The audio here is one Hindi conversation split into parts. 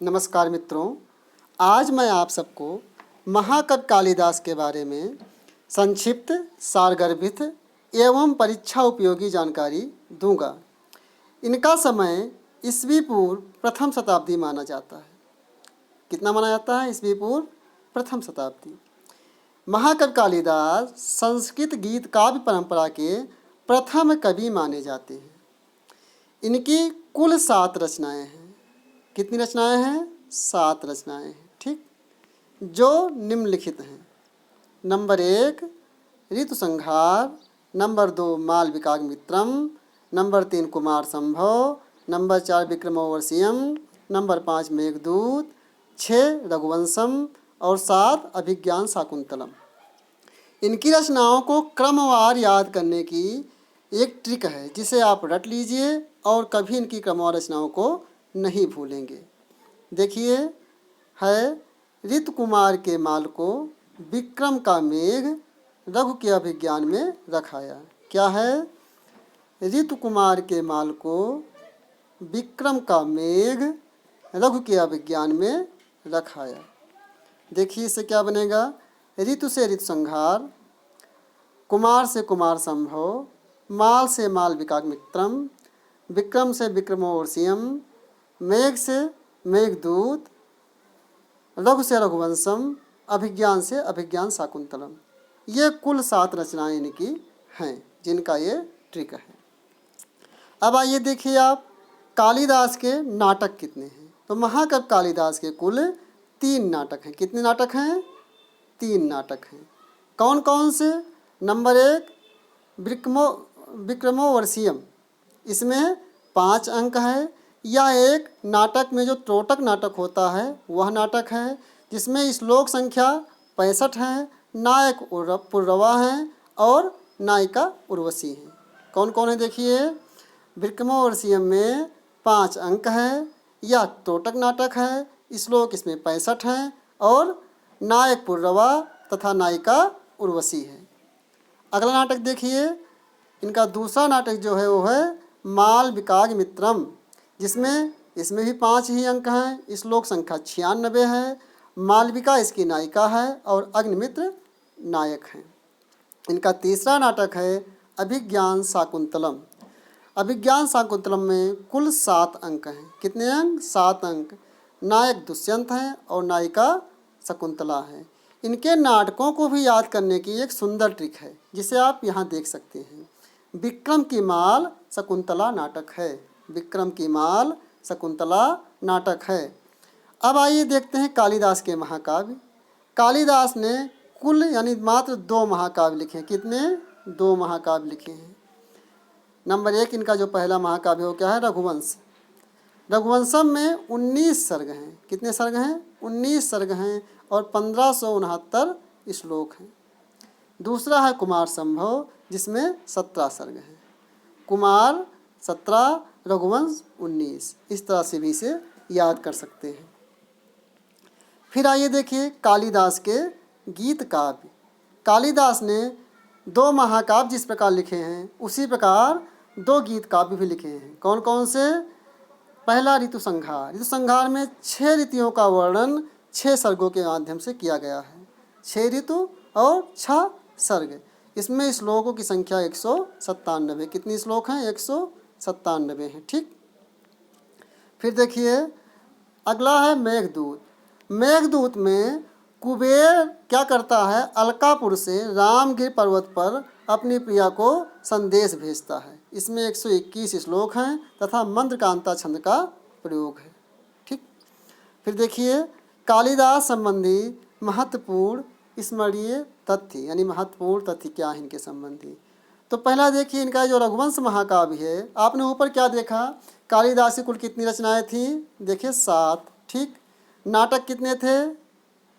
नमस्कार मित्रों, आज मैं आप सबको महाकवि कालिदास के बारे में संक्षिप्त, सारगर्भित एवं परीक्षा उपयोगी जानकारी दूंगा। इनका समय ईस्वी पूर्व प्रथम शताब्दी माना जाता है। कितना माना जाता है? ईस्वी पूर्व प्रथम शताब्दी। महाकवि कालिदास संस्कृत गीत काव्य परंपरा के प्रथम कवि माने जाते हैं। इनकी कुल 7 रचनाएं हैं। कितनी रचनाएं हैं? 7 रचनाएं हैं। ठीक, जो निम्नलिखित हैं। नंबर 1 ऋतु संहार, नंबर 2 मालविकाग्निमित्रम, नंबर 3 कुमार संभव, नंबर 4 विक्रमोर्वशीयम, नंबर 5 मेघदूत, 6 रघुवंशम और 7 अभिज्ञान शाकुंतलम। इनकी रचनाओं को क्रमवार याद करने की एक ट्रिक है, जिसे आप रट लीजिए और कभी इनकी क्रमवार रचनाओं को नहीं भूलेंगे। देखिए, है ऋतु कुमार के माल को विक्रम का मेघ रघु के अभिज्ञान में रखाया। क्या है? ऋतु कुमार के माल को विक्रम का मेघ रघु के अभिज्ञान में रखाया। देखिए, इससे क्या बनेगा? ऋतु से ऋतु संहार, कुमार से कुमार संभव, माल से मालविकाग्निमित्रम, विक्रम से विक्रमोर्वशीयम, मेघ से मेघदूत, रघु से रघुवंशम, अभिज्ञान से अभिज्ञान शाकुंतलम। ये कुल 7 रचनाएं इनकी हैं, जिनका ये ट्रिक है। अब आइए देखिए आप, कालिदास के नाटक कितने हैं। तो महाकवि कालिदास के कुल 3 नाटक हैं। कितने नाटक हैं? 3 नाटक हैं। कौन कौन से? नंबर 1 विक्रमोर्वशीयम, इसमें 5 अंक है। यह एक नाटक में जो त्रोटक नाटक होता है वह नाटक है, जिसमें श्लोक संख्या 65 है, नायक पुररवा हैं और नायिका उर्वशी हैं। कौन कौन है? देखिए, विक्रमोर्वशीयम में 5 अंक है, यह त्रोटक नाटक है, श्लोक इसमें 65 हैं और नायक पुररवा तथा नायिका उर्वशी है। अगला नाटक देखिए, इनका दूसरा नाटक जो है वो है मालविकाग्निमित्रम, जिसमें इसमें भी 5 ही अंक हैं, श्लोक संख्या 96 है। मालविका इसकी नायिका है और अग्निमित्र नायक हैं। इनका तीसरा नाटक है अभिज्ञान शाकुंतलम। अभिज्ञान शाकुंतलम में कुल 7 अंक हैं। कितने अंक? 7 अंक। नायक दुष्यंत हैं और नायिका शकुंतला है। इनके नाटकों को भी याद करने की एक सुंदर ट्रिक है, जिसे आप यहाँ देख सकते हैं। विक्रम की माल शकुंतला नाटक है। विक्रम की माल शकुंतला नाटक है। अब आइए देखते हैं कालिदास के महाकाव्य। कालिदास ने कुल यानी मात्र 2 महाकाव्य लिखे हैं। कितने? 2 महाकाव्य लिखे हैं। नंबर 1 इनका जो पहला महाकाव्य हो क्या है? रघुवंश। रघुवंशम में 19 सर्ग हैं। कितने सर्ग हैं? 19 सर्ग हैं और 1569 श्लोक हैं। दूसरा है कुमार संभव, जिसमें 17 सर्ग हैं। कुमार 17, रघुवंश 19। इस तरह से भी इसे याद कर सकते हैं। फिर आइए देखिए कालिदास के गीत काव्य। कालिदास ने 2 महाकाव्य जिस प्रकार लिखे हैं, उसी प्रकार 2 गीत काव्य भी लिखे हैं। कौन कौन से? पहला ऋतु संहार। ऋतु संहार में 6 ऋतुओं का वर्णन 6 सर्गों के माध्यम से किया गया है। 6 ऋतु और 6 सर्ग। इसमें श्लोकों की संख्या 197। कितनी श्लोक हैं? 197 हैं। ठीक, फिर देखिए अगला है मेघदूत। मेघदूत में कुबेर क्या करता है? अलकापुर से रामगिर पर्वत पर अपनी प्रिया को संदेश भेजता है। इसमें 121 श्लोक हैं तथा मंत्रकांता छंद का प्रयोग है। ठीक, फिर देखिए कालिदास संबंधी महत्वपूर्ण स्मरणीय तथ्य, यानी महत्वपूर्ण तथ्य क्या है इनके संबंधी। तो पहला देखिए, इनका जो रघुवंश महाकाव्य है, आपने ऊपर क्या देखा? कालिदास की कुल कितनी रचनाएं थी? देखिए 7। ठीक, नाटक कितने थे?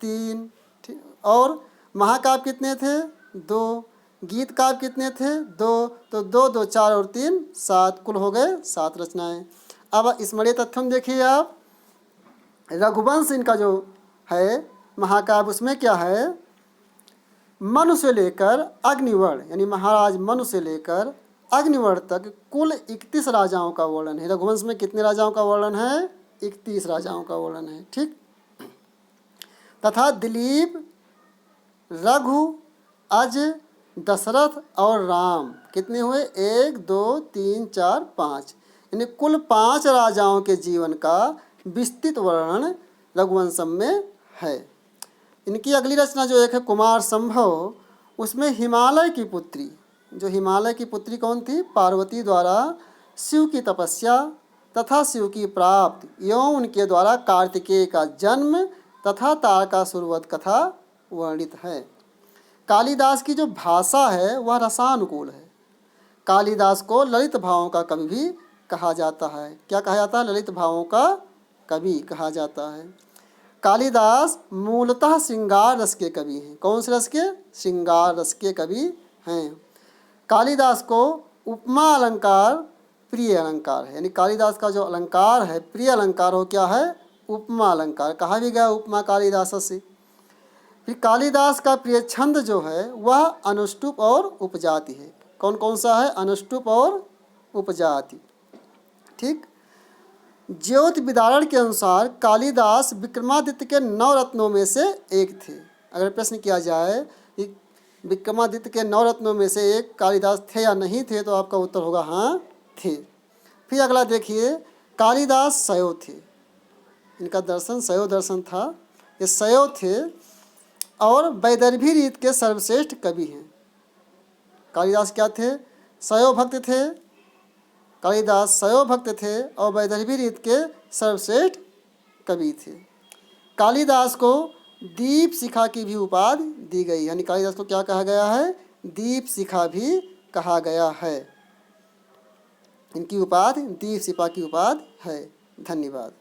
3। ठीक, और महाकाव्य कितने थे? 2। गीत काव्य कितने थे? 2। तो 2 2 4 और 3 7, कुल हो गए 7 रचनाएं। अब स्मरणीय तथ्य देखिए आप, रघुवंश इनका जो है महाकाव्य, उसमें क्या है? मनु से लेकर अग्निवर्ण, यानी महाराज मनु से लेकर अग्निवर्ण तक कुल 31 राजाओं का वर्णन है। रघुवंश में कितने राजाओं का वर्णन है? 31 राजाओं का वर्णन है। ठीक। तथा दिलीप, रघु, अज, दशरथ और राम कितने हुए? 1 2 3 4 5, यानी कुल 5 राजाओं के जीवन का विस्तृत वर्णन रघुवंशम में है। इनकी अगली रचना जो एक है कुमार संभव, उसमें हिमालय की पुत्री, जो हिमालय की पुत्री कौन थी? पार्वती द्वारा शिव की तपस्या तथा शिव की प्राप्ति एवं उनके द्वारा कार्तिकेय का जन्म तथा तारकासुर वध कथा वर्णित है। कालिदास की जो भाषा है वह रसानुकूल है। कालिदास को ललित भावों का कवि भी कहा जाता है। क्या कहा जाता है? ललित भावों का कवि कहा जाता है। कालिदास मूलतः श्रृंगार रस के कवि हैं। कौन से रस के? श्रृंगार रस के कवि हैं। कालिदास को उपमा अलंकार प्रिय अलंकार है, यानी कालिदास का जो अलंकार है, प्रिय अलंकार हो क्या है? उपमा अलंकार। कहा भी गया उपमा कालिदास से। फिर कालिदास का प्रिय छंद जो है वह अनुष्टुप और उपजाति है। कौन कौन सा है? अनुष्टुप और उपजाति। ठीक। ज्योति विदारण के अनुसार कालिदास विक्रमादित्य के 9 रत्नों में से एक थे। अगर प्रश्न किया जाए कि विक्रमादित्य के 9 रत्नों में से एक कालिदास थे या नहीं थे, तो आपका उत्तर होगा हाँ थे। फिर अगला देखिए, कालिदास शैव थे। इनका दर्शन शैव दर्शन था। ये शैव थे और वैदर्भी रीत के सर्वश्रेष्ठ कवि हैं। कालिदास क्या थे? शैव भक्त थे। कालिदास शैव भक्त थे और वैदर्भी रीत के सर्वश्रेष्ठ कवि थे। कालिदास को दीप शिखा की भी उपाधि दी गई, यानी कालिदास को क्या कहा गया है? दीप शिखा भी कहा गया है। इनकी उपाधि दीप शिखा की उपाधि है। धन्यवाद।